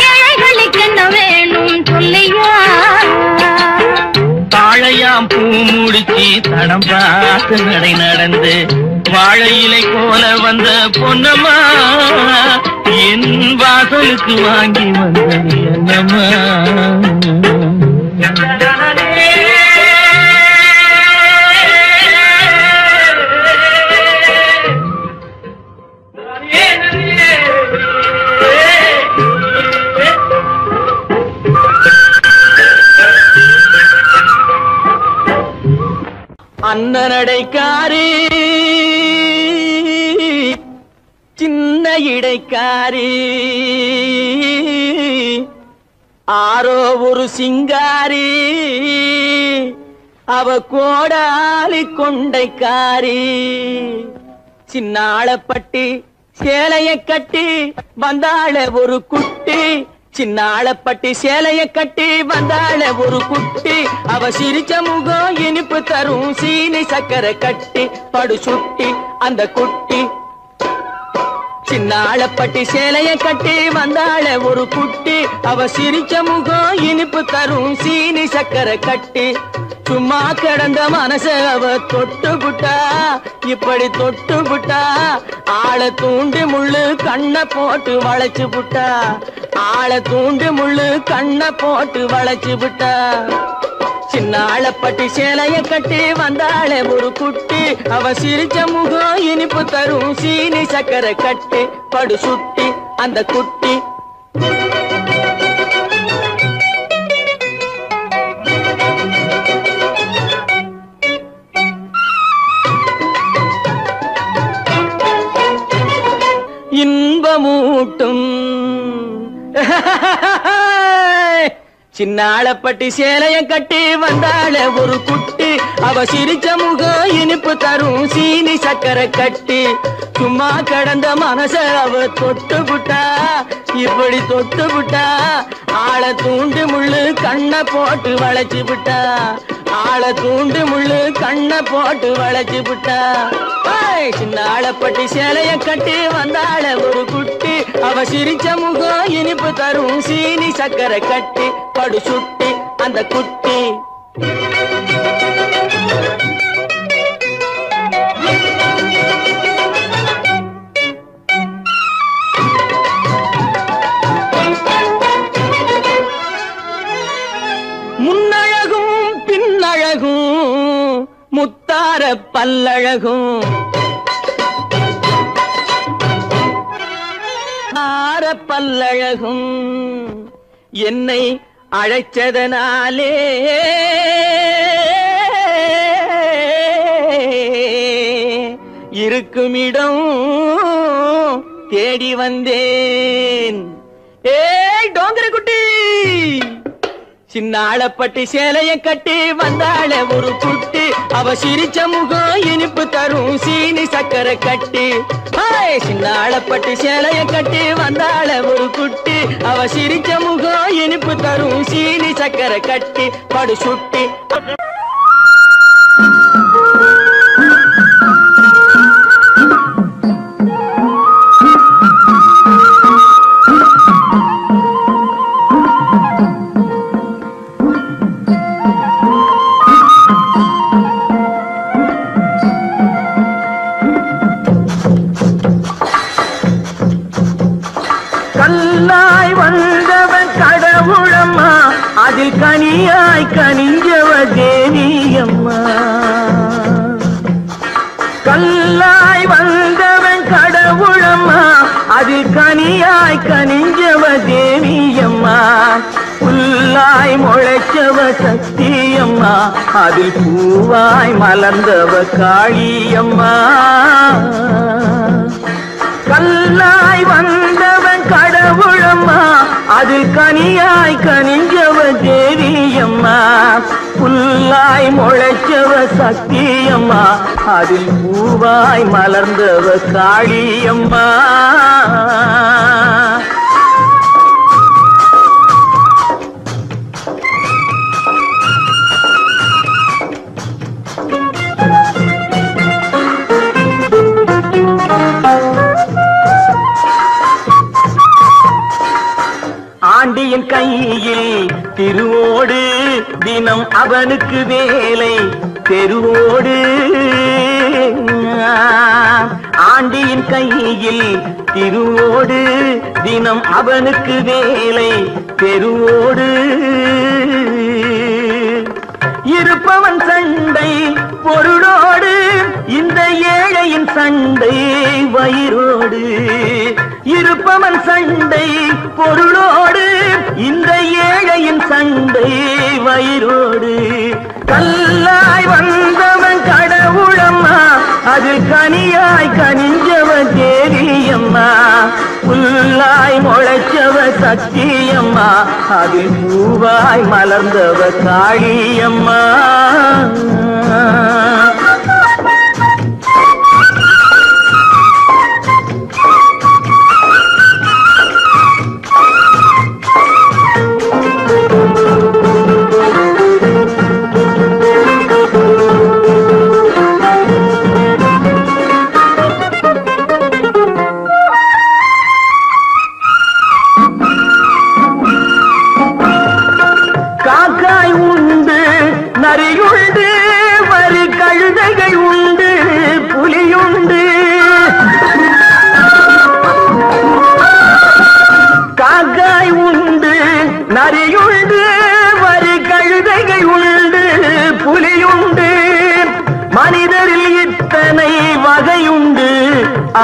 ஏழைகளுக்கு என்ன வேணும் சொல்லையா தாழையாம் பூ முடிச்சு தடம் பார்த்து நடை நடந்து வாழை இலை போல வந்த பொன்னம்மா என் வாசலுக்கு வாங்கி வந்தது என்னம்மா நடைக்காரி சின்ன இடைக்காரி ஆரோ ஒரு சிங்காரி அவ கோடாலி கொண்டைக்காரி சின்னாளப்பட்டி சேலைய கட்டி வந்தாள ஒரு குட்டி சின்னாளப்பட்டி சேலைய கட்டி வந்தாள ஒரு குட்டி அவ சிரிச்ச முகம் இனிப்பு தரும் சீனி சக்கரை கட்டி படு சுட்டி அந்த குட்டி சின்னாளப்பட்டி சேலைய கட்டி வந்தாள ஒரு குட்டி அவ சிரிச்ச முகம் இனிப்பு தரும் சீனி சக்கரை கட்டி சும்மா கிடந்த மனச அவ தொட்டு புட்டா இப்படி தொட்டு புட்டா ஆளை தூண்டி முள்ளு கண்ணை போட்டு வளைச்சு புட்டா ஆளை தூண்டி முள்ளு கண்ணை போட்டு வளைச்சு புட்டா சின்னாளப்பட்டி சேலைய கட்டி வந்தாள ஒரு குட்டி அவ சிரிச்ச முகம் இனிப்பு தரும் சீனி சக்கரை கட்டி படு சுட்டி அந்த குட்டி இன்பமூட்டும் சின்னாளப்பட்டி சேலைய கட்டி வந்தாள ஒரு குட்டி அவ சிரிச்ச முகம் இனிப்பு தரும் சீனி சக்கரை கட்டி சும்மா கடந்த மனச அவ தொட்டு புட்டா இப்படி தொட்டு புட்டா ஆளை தூண்டு முள்ளு கண்ணை போட்டு வளைச்சு புட்டா ஆளை தூண்டு முள்ளு கண்ணை போட்டு வளைச்சு புட்டா சின்னாளப்பட்டி சேலைய கட்டி வந்தாள ஒரு குட்டி அவ சிரிச்ச முகம் இனிப்பு தரும் சீனி சக்கரை கட்டி படு சுட்டி அந்த குட்டி முன்னழகும் பின்னழகும் முத்தார பல்லழகும் ஆர பல்லழகும் என்னை அழைச்சதனாலே இருக்குமிடம் தேடி வந்தேன் ஏய் டோங்கர குட்டி சின்னாளப்பட்டி சேலைய கட்டி வந்தாள ஒரு குட்டி அவ சிரிச்ச முகம் இனிப்பு தரும் சீனி சக்கரை கட்டி சின்னாளப்பட்டி சேலைய கட்டி வந்தாள ஒரு குட்டி அவ சிரிச்ச முகம் இனிப்பு தரும் சீனி சக்கரை கட்டி படு சுட்டி கல்லாய் வந்தவன் கடவுளம்மா அதில் கனியாய் கனிஞ்சவ தேவியம்மா கல்லாய் வந்தவன் கடவுளம்மா அதில் கனியாய் கனிஞ்சவ தேவியம்மா புல்லாய் முளைச்சவ சக்தியம்மா அதில் பூவாய் மலர்ந்தவ காளியம்மா கல்லாய் வந்தவன் கடவுளம்மா அதில் கனியாய் கனிஞ்சவ தேவியம்மா புல்லாய் முளைச்சவ சக்தியம்மா அதில் பூவாய் மலர்ந்தவ காளியம்மா ஆண்டியின் கையில் திருவோடு தினம் அவனுக்கு வேலை தெருவோடு ஆண்டியின் கையில் திருவோடு தினம் அவனுக்கு வேலை தெருவோடு இருப்பவன் சண்டை பொருளோடு இந்த ஏழையின் சண்டை வயிறோடு இருப்பவன் சண்டை பொருளோடு, இந்த ஏழையின் சண்டை வயிறோடு. கல்லாய் வந்தவன் கடவுளம்மா, அதில் கனியாய் கனிஞ்சவன் தேவியம்மா. புல்லாய் முளைச்சவ சக்தியம்மா, அதில் பூவாய் மலர்ந்தவ காளியம்மா.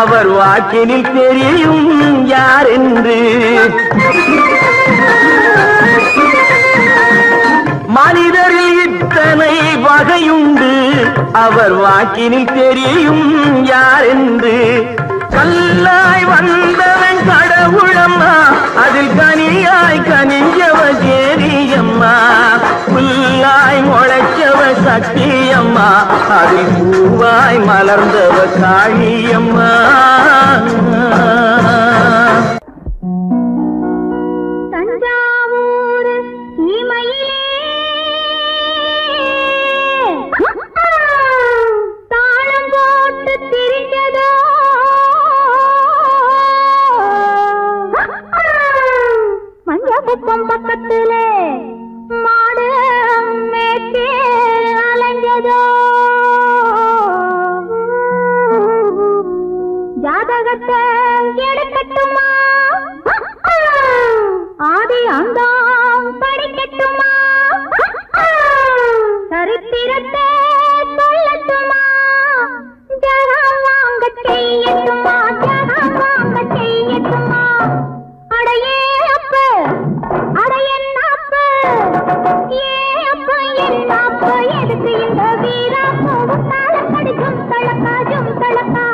அவர் வாக்கினில் தெரியும் யார் என்று. மனிதரில் இத்தனை வகையுண்டு, அவர் வாக்கினில் தெரியும் யார் என்று. கல்லாய் வந்தவன் கடவுளம்மா, அதில் கனியாய் கனிஞ்சவ தேவியம்மா. புல்லாய் முளைச்சவ சக்தியம்மா, அதில் பூவாய் மலர்ந்தவ காளியம்மா. தஞ்சாவூர் சீமையிலே தாளம் போட்டு திரிந்ததோ மஞ்சக்குப்பம் பக்கத்திலே மாடு மேற்கே அலைஞ்சதோ. ஜாதகத்தை எடுக்கட்டுமா, ஆதி அந்தாம் படிக்கட்டுமா, சரித்திரத்தை சொல்லட்டுமா, ஜகம் வாங்க செய்யட்டுமா, ஜகம் வாங்க செய்யட்டுமா. அடையே அப்ப அடையன்னாப்பு, ஏ அப்ப என்னாப்பு, எதுக்கு இந்த வீராப்பு உத்தால கடிக்கும் தளக்காஜும் தளக்கா.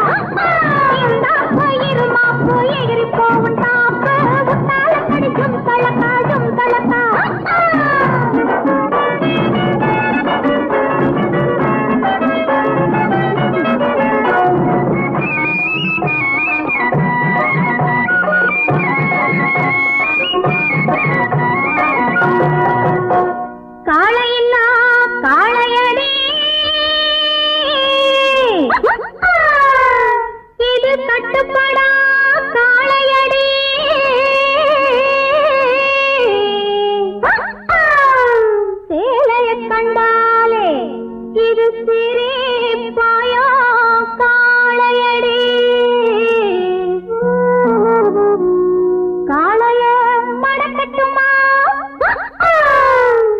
இந்த அப்ப இருமாப்பு எகிரி போவும் தாப்பு, உத்தால கடிக்கும் தளக்காஜும் தளக்கா. காளையில்லா காளையடி, இது கட்டுப்படா காளையடி. சேலையை கண்டாலே இது சிரிப்பாயா காளையடி. காளைய மடக்கட்டுமா,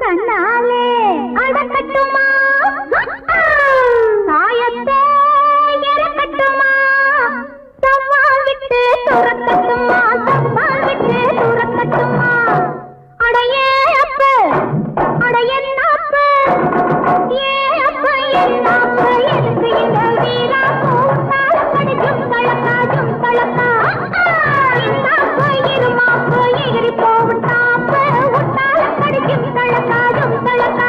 கண்ணாலே அடக்கட்டுமா, சாயத்தை இறக்கட்டுமா, சவால் விட்டு துறக்கட்டுமா, சவால் விட்டு துறக்கட்டுமா. அடையே அப்ப அடையன்னாப்பு, ஏ அப்ப என்னாப்பு, எதுக்கு இந்த வீராப்பு உத்தால கடிக்கும் தளக்காஜும் தளக்கா. இந்த அப்ப இருமாப்பு எகிரி போவும் தாப்பு, உத்தால கடிக்கும் தளக்காஜும் தளக்கா.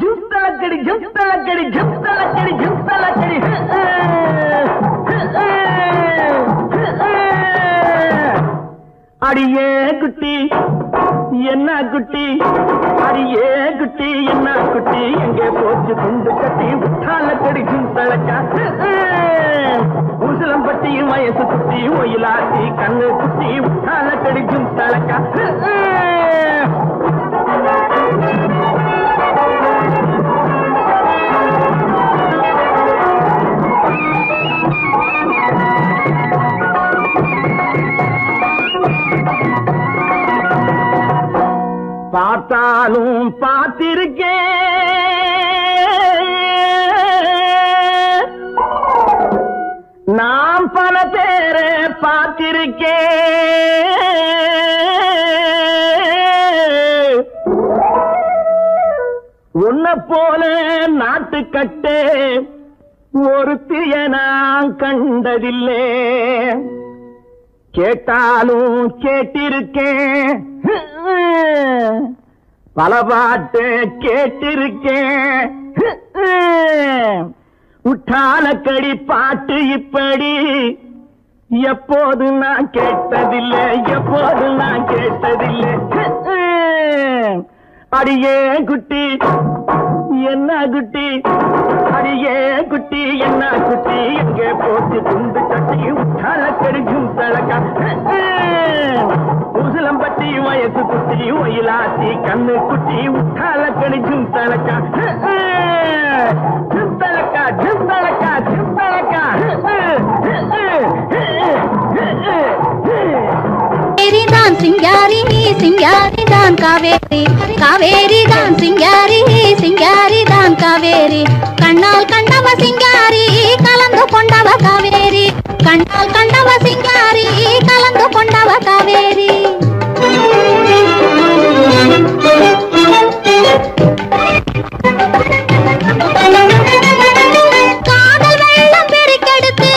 ஜும்தலக்கடி ஜும்தலக்கடி ஜும்தலக்கடி ஜும்தலக்கடி. அடியே குட்டி என்ன குட்டி, அடியே குட்டி என்ன குட்டி, எங்கே போச்சு குண்டு கட்டி உத்தால கடிக்கும் தளக்கா. உசிலம்பட்டியும் வயசு குட்டி, ஒயிலாட்டி கண்ணு குட்டி உத்தால கடிக்கும் தளக்கா. பார்த்தாலும் பார்த்திருக்கேன், நான் பல பேரை பார்த்திருக்கேன். உன்னை போல நாட்டுக்கட்டே ஒருத்திய நான் கண்டதில்லை, கேட்டாலும் கேட்டிருக்கேன், பல பாட்டு கேட்டிருக்கேன். உற்றாலக்கடி பாட்டு இப்படி எப்போது நான் கேட்டதில்லை, எப்போது நான் கேட்டதில்லை. அடியே குட்டி என்ன குட்டி, அடியே குட்டி என்ன குட்டி, எங்கே போட்டு துண்டு கட்டி உற்றாலக்கடி தலக்கா உசிலம்பட்டி வயசு குட்டி ஒயிலாத்தி கண்ணு குட்டி உற்றாலக்கடி தலக்கா ஜிந்தலக்கா ஜிந்தலக்கா ஜிந்தலக்கா. தான் சிங்காரி சிங்காரி தான் காவேரி, காவேரி தான் சிங்காரி சிங்காரி தான் காவேரி. கண்ணால் கண்டவ சிங்காரி கலந்து கொண்டவ காவேரி, கண்ணால் கண்டவ சிங்காரி கலந்து கொண்டவ காவேரி. காதல் வெள்ளம் பெருக்கெடுத்து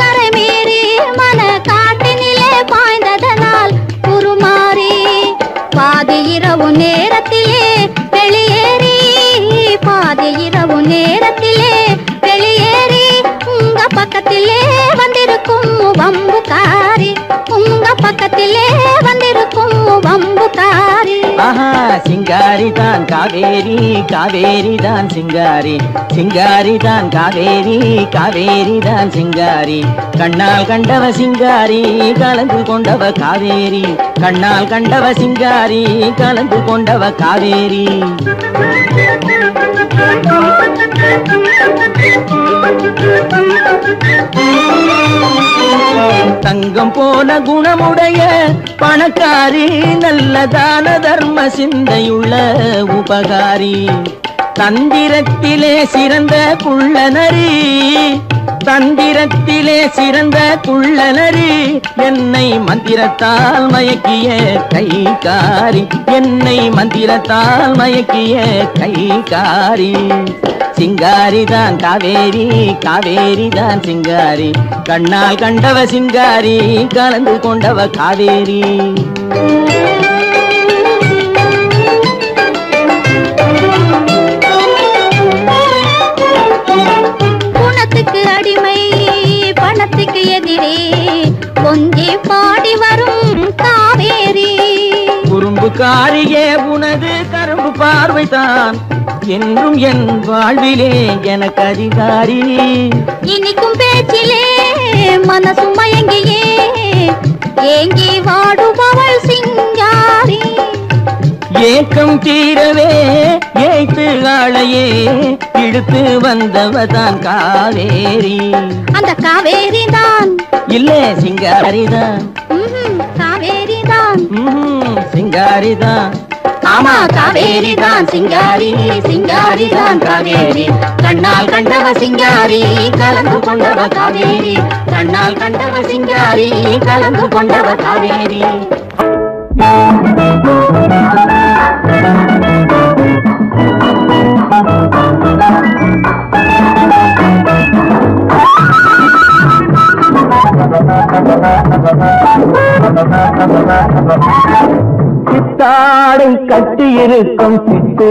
கரை மீறி மன காட்டினிலே பாய்ந்ததனால் உருமாறி பாதி இரவு நேரத்திலே வெளியேறி, பாதி இரவு நேரத்திலே வெளியேறி உங்க பக்கத்திலே வந்திருக்கும் வம்புக்காரி, உங்க பக்கத்திலே வந்திருக்கும் வம்புக்காரி. ஆஹா சிங்காரி தான் காவேரி, காவேரி தான் சிங்காரி, சிங்காரி தான் காவேரி, காவேரி தான் சிங்காரி. கண்ணால் கண்டவ சிங்காரி கலந்து கொண்டவ காவேரி, கண்ணால் கண்டவ சிங்காரி கலந்து கொண்டவ காவேரி. தங்கம் போல குணமுடைய பணக்காரி, நல்லதான தர்ம சிந்தையுள்ள உபகாரி, தந்திரத்திலே சிறந்த குள்ளநரி, தந்திரத்திலே சிறந்த குள்ளநரி, என்னை மந்திரத்தால் மயக்கிய கைகாரி, என்னை மந்திரத்தால் மயக்கிய கைகாரி. சிங்காரி தான் காவேரி, காவேரி தான் சிங்காரி, கண்ணால் கண்டவ சிங்காரி கலந்து கொண்டவ காவேரி. குணத்துக்கு அடிமை பணத்துக்கு எதிரே கொஞ்சி பாடி வரும் காவேரி, குறும்புக்காரியே உனது கரும்பு பார்வைதான் என்றும் என் வாழ்விலே எனக்கு அதிகாரி. இனிக்கும் பேச்சிலே மனசு மயங்கியே ஏங்கி வாடுபவள் சிங்காரி, ஏக்கம் தீரவே ஏய்த்து ஆளையே இழுத்து வந்தவதான் காவேரி. அந்த காவேரி தான் இல்ல சிங்காரிதான், காவேரி தான் சிங்காரிதான். ஆமா காவேரி தான் சிங்காரி, சிங்காரி தான் காவேரி, கண்ணால் கண்டவ சிங்காரி கலந்து கொண்டவ காவேரி, கண்ணால் கண்டவ சிங்காரி கலந்து கொண்டவ காவேரி. சித்தாடை கட்டியிருக்கும் சிட்டு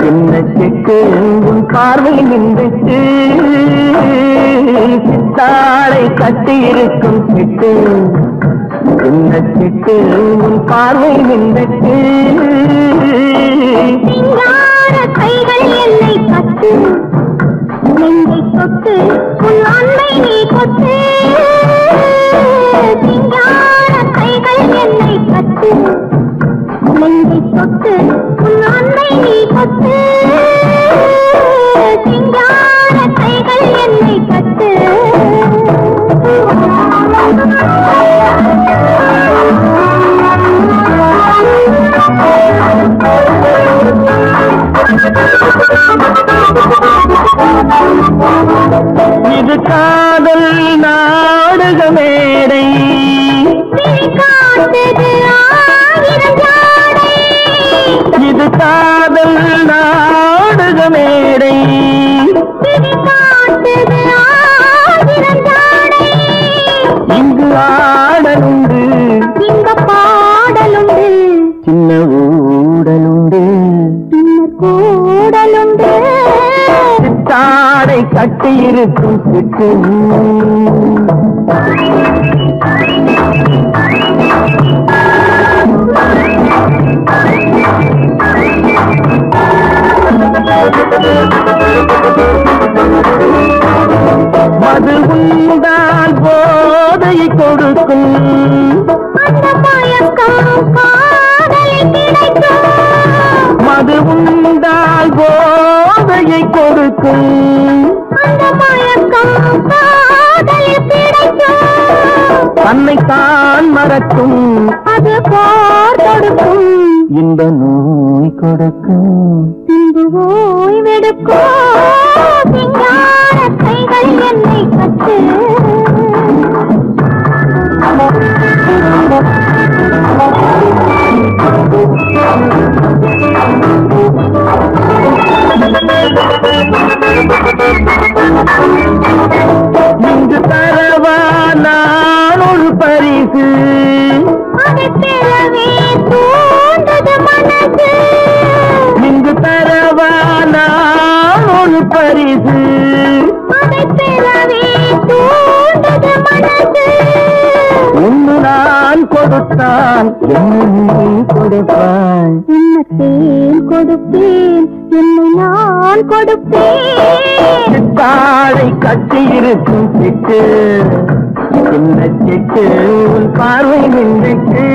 சின்ன சிட்டு உன் பார்வை நின்றுட்டு, சித்தாடை கட்டியிருக்கும் சிட்டு சின்ன சிட்டு உன் பார்வை நின்றுட்டு, கைகள் என்னை கட்டு நெஞ்சை தொட்டு உன் அன்னை நீ கொட்டு, கைகள் என்னை கட்டு நெஞ்சை தொட்டு உன் அன்னை நீ கொட்டு, சிங்கார கைகள் என்னை கட்டு. காட்டுது ஆயிரம் ஜாடை. இது காதல் நாடக மேடை. இது காட்டுது ஆயிரம் ஜாடை. இங்கு ஆடலுண்டு, இங்க பாடலுண்டு, சின்ன ஊடலுண்டு, பின்னர் கூடலுண்டு. சித்தாடை கட்டியிருக்கும் சிட்டு. மது உண்டால் போதையை கொடுக்கும், அந்த மயக்கம் காதலில் கிடைக்கும். மது உண்டால் போதையை கொடுக்கும், அந்த மயக்கம் காதலில் கிடைக்கும். தன்னைத்தான் மறக்கும், அது போர் கொடுக்கும், இந்த நோய் கொடுக்கும். பின்பு ஓய்வெடுக்கும். விஞ்ஞான கைகள் என்னை கட்டு. இங்கு தரவா நான் ஒரு பரிசு, அதை பெறவே தூண்டது மனசு. இங்கு தரவா நான் ஒரு பரிசு. அதை பெறவே தூண்டது மனசு. ஒன்று நான் கொடுத்தான் என்ன நீ கொடுப்பாய். என்னத்தேன் கொடுப்பேன், என்னை நான் கொடுப்பேன். சித்தாடை கட்டியிருக்கும் சிட்டு, சின்ன சிட்டு, உன் பார்வை நின்றுட்டு.